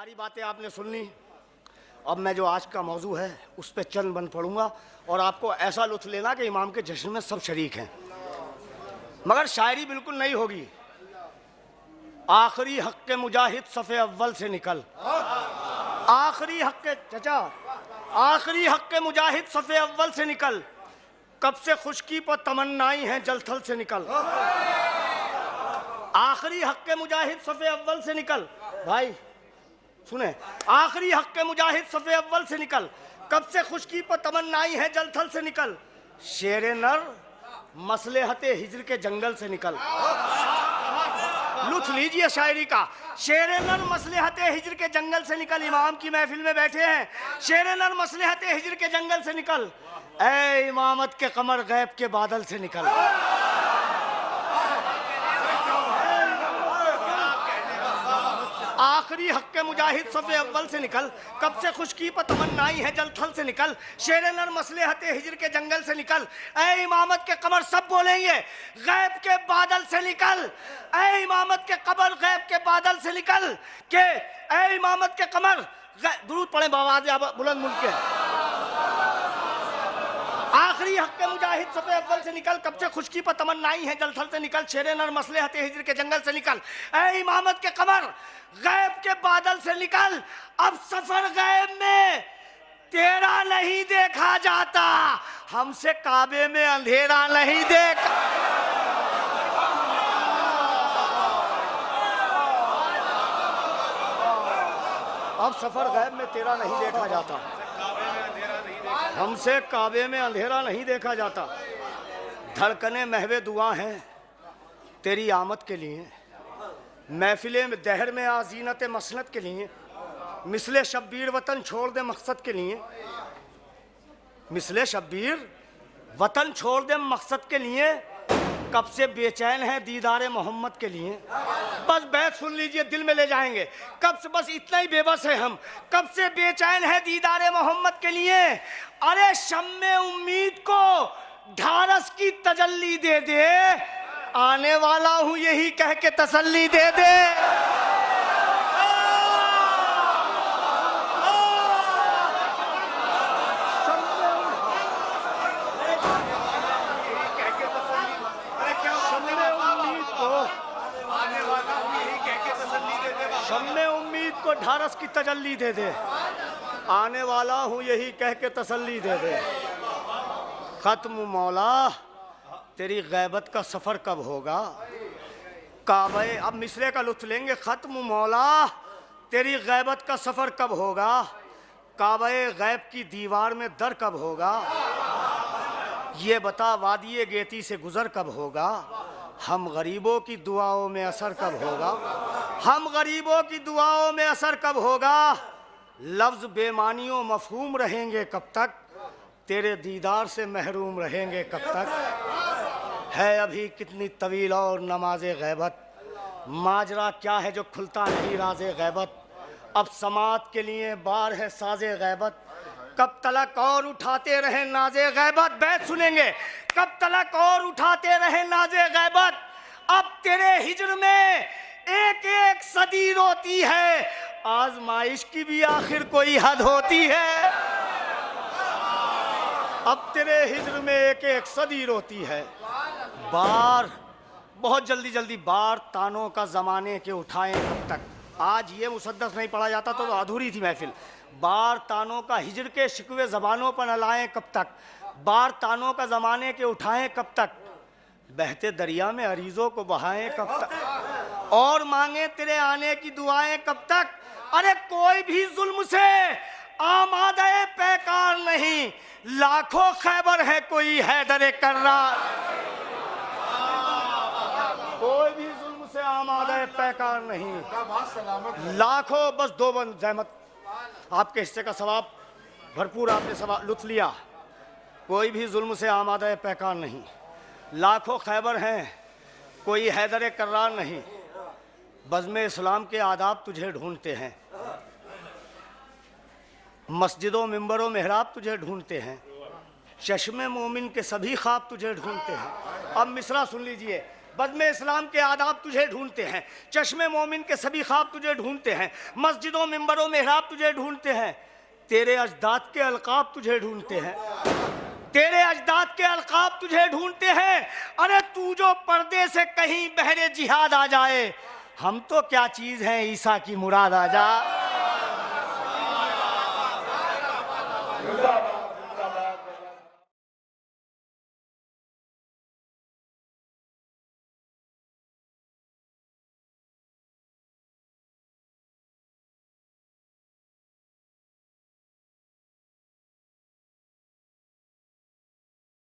सारी बातें आपने सुन ली। अब मैं जो आज का मौजू है उस पर चंद बंद पढ़ूंगा और आपको ऐसा लुत्फ लेना कि इमाम के जश्न में सब शरीक हैं, मगर शायरी बिल्कुल नहीं होगी। आखिरी हक के मुजाहिद सफ़े अव्वल से निकल, आखिरी हक के चचा, आखिरी हक के मुजाहिद सफ़े अव्वल से निकल, कब से खुशकी पर तमन्नाई हैं जलथल से निकल। आखिरी हक के मुजाहिद सफ़े अव्वल से निकल, भाई सुने, आखिरी हक के मुजाहिद सफ़े अव्वल से निकल, कब से खुशकी पर तमन्नाई है जलथल से निकल। शेर नर मसलेहते हिज्र के जंगल से निकल। लुत्फ लीजिए शायरी का। शेर नर मसलेहते हिज्र के जंगल से निकल, इमाम की महफिल में बैठे हैं। शेर नर मसलेहते हिज्र के जंगल से निकल, ऐ इमामत के कमर गैब के बादल से निकल। आखिरी हक के मुजाहिद सफ़े अव्वल से निकल, कब से खुशकी पर तमन्नाई है जलथल से निकल। शेर नर मसलेहते हिज्र के जंगल से निकल, ऐ इमामत के कमर, सब बोलेंगे, गैब के बादल से निकल। ऐ इमामत के कमर गैब के बादल से निकल के, ऐ इमामत के कमर, दुरूद पढ़े बावाज़ बुलंद मुल्क के। आखिरी हक के मुजाहिद सफ़े अव्वल से निकल, कब से खुशकी पर तमन्नाई है जलथल से निकल। शेर नर मसलेहते हिज्र के जंगल से निकल, ऐ इमामत के कमर गैब के बादल से निकल। अब सफर गैब में तेरा नहीं देखा जाता, हमसे काबे में अंधेरा नहीं देखा। अब सफर गैब में तेरा नहीं देखा जाता, हमसे काबे में अंधेरा नहीं देखा जाता। धड़कने महवे दुआ हैं तेरी आमद के लिए, महफिले में दहर में आजीनत मसनत के लिए। मिसले शब्बीर वतन छोड़ दे मकसद के लिए, मिसले शब्बीर वतन छोड़ दे मकसद के लिए। कब से बेचैन है दीदारे मोहम्मद के लिए। बस बैत सुन लीजिए, दिल में ले जाएंगे। कब से, बस इतना ही बेबस है हम, कब से बेचैन है दीदारे मोहम्मद के लिए। अरे शम्मे उम्मीद को ढारस की तजल्ली दे दे, आने वाला हूं यही कह के तसल्ली दे दे। शम्मे उम्मीद को ढारस की तजल्ली दे दे, आने वाला हूं यही कह के तसल्ली दे दे। खत्म मौला तेरी गैबत का सफ़र कब होगा। काबे, अब मिसरे का लुत्फ लेंगे। खत्म मौला तेरी गैबत का सफ़र कब होगा, काबे गैब की दीवार में दर कब होगा। ये बता वादिये गेती से गुज़र कब होगा, हम गरीबों की दुआओं में असर कब होगा। हम गरीबों की दुआओं में असर कब होगा। लफ्ज़ बेमानियों मफहूम रहेंगे कब तक, तेरे दीदार से महरूम रहेंगे कब तक। है अभी कितनी तवील और नमाज़े गैबत, माजरा क्या है जो खुलता नहीं राज़े गैबत। अब समात के लिए बार है साज़े गैबत, कब तलक और उठाते रहे नाज़े गैबत। बैत सुनेंगे, कब तलक और उठाते रहे नाज़े गैबत। अब तेरे हिज्र में एक एक सदी रोती है, आजमाइश की भी आखिर कोई हद होती है। अब तेरे हिज्र में एक एक सदी रोती है। बार बहुत जल्दी जल्दी बार तानों का ज़माने के उठाएं कब तक। आज ये मुसद्दस नहीं पढ़ा जाता तो अधूरी थी महफिल। बार तानों का हिज्र के शिकवे ज़बानों पर न लाएं कब तक, बार तानों का ज़माने के उठाएं कब तक। बहते दरिया में अरीज़ों को बहाएं कब तक, और मांगे तेरे आने की दुआएं कब तक। अरे कोई भी जुल्म से आमादे पैकार नहीं, लाखों खैबर है कोई हैदर कर्रार। कोई भी जुल्म से आमादे पैकार नहीं, लाखों, बस दो बंद जहमत, आपके हिस्से का सवाब भरपूर, आपने सवाब लुत्फ लिया। कोई भी जुल्म से आमादे पैकार नहीं, लाखों खैबर हैं कोई हैदर कर्रार नहीं। बज़्म इस्लाम के आदाब तुझे ढूंढते हैं, मस्जिदों मिंबरों मेहराब तुझे ढूंढते हैं, चश्मे मोमिन के सभी ख्वाब तुझे ढूंढते हैं। अब मिसरा सुन लीजिए, बज़्म इस्लाम के आदाब तुझे ढूंढते हैं, चश्मे मोमिन के सभी ख्वाब तुझे ढूंढते हैं, मस्जिदों मिंबरों मेहराब तुझे ढूंढते हैं, तेरे अजदाद के अलकाब तुझे ढूंढते हैं, तेरे अजदाद के अलकाब तुझे ढूंढते हैं। अरे तू जो पर्दे से कहीं बहरे जिहाद आ जाए, हम तो क्या चीज़ हैं ईसा की मुराद आ जा।